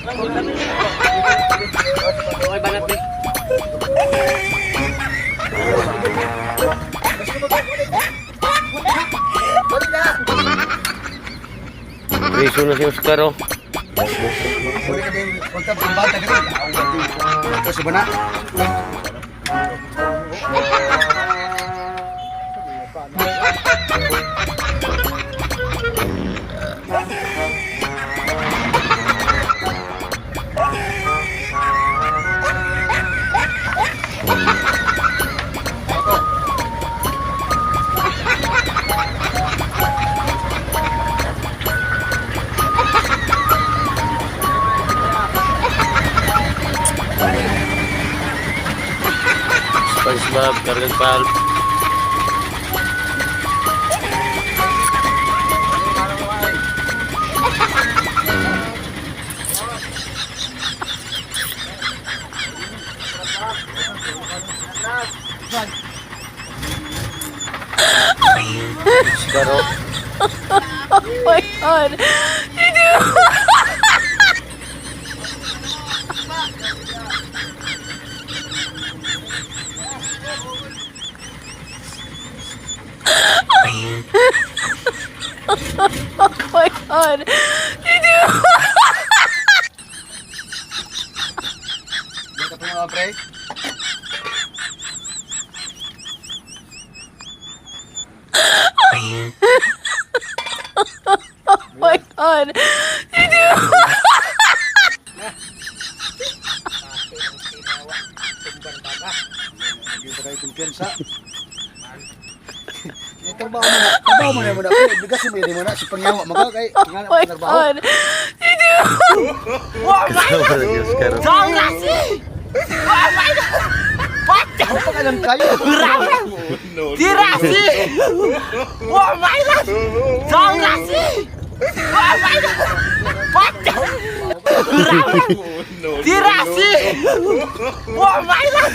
Okay, banat ni. Riso na si Oscar, oh. SpongeBob, kargang pulp. Oscar, oh. Oh my God. You do. Oh my God. You do. Oh my God. You do. Trabaho mo na bigas mo din mo na si pangyawa mga kay Oh my God. You do. Kasama na si Oscar, oh. Ano pa kalang kayo? Tirasi! Oh my God! Tirasi! Oh my God! Tirasi! Oh my God!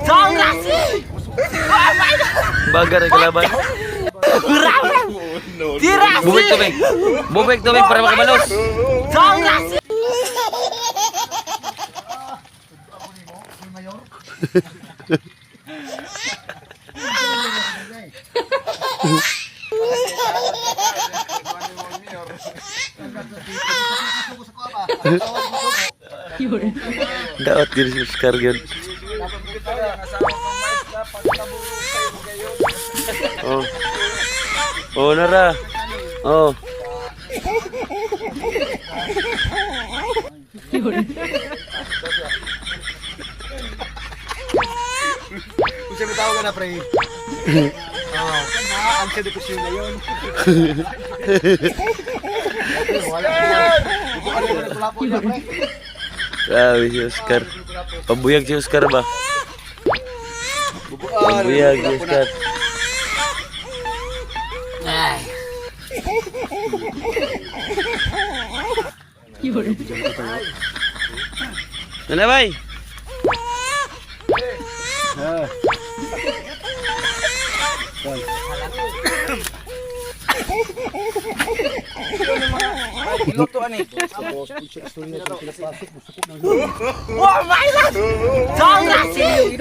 Tirasi! Oh my God! Bagar ay kalaban. Tirasi! Bubik tubig. Bubik tubig para makabalos. Tirasi! Daot diri si Oscar gyud. Oh. Oh, nara. Oh. Kung siya tawag na pre. Oh, kana ang siya dito siya ngayon. Wala. Bukan na kulapo niya pre. Grabe si Oscar. Pabuyag si Oscar ba? Pabuyag si Oscar. Ay. Nana bay. Luto ani. Oh my God! Tirasi!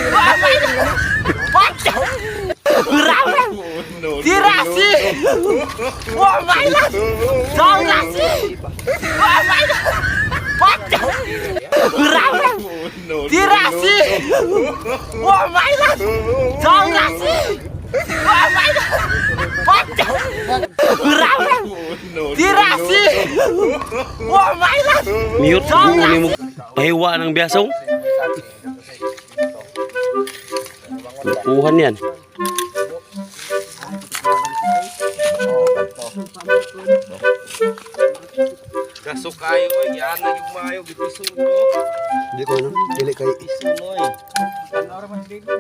Oh my God! Tirasi! Oh my God! Tirasi! Oh my God! Tirasi! Oh my God! Tirasi! Oh my God! Tirasi! Oh my God! Mute ni mo pahiwa ng biyasong. Kuhan yan. Gasok kayo, yan na yung mayo, gipiso mo. Hindi ko ano, dili kay Ano man, bigo.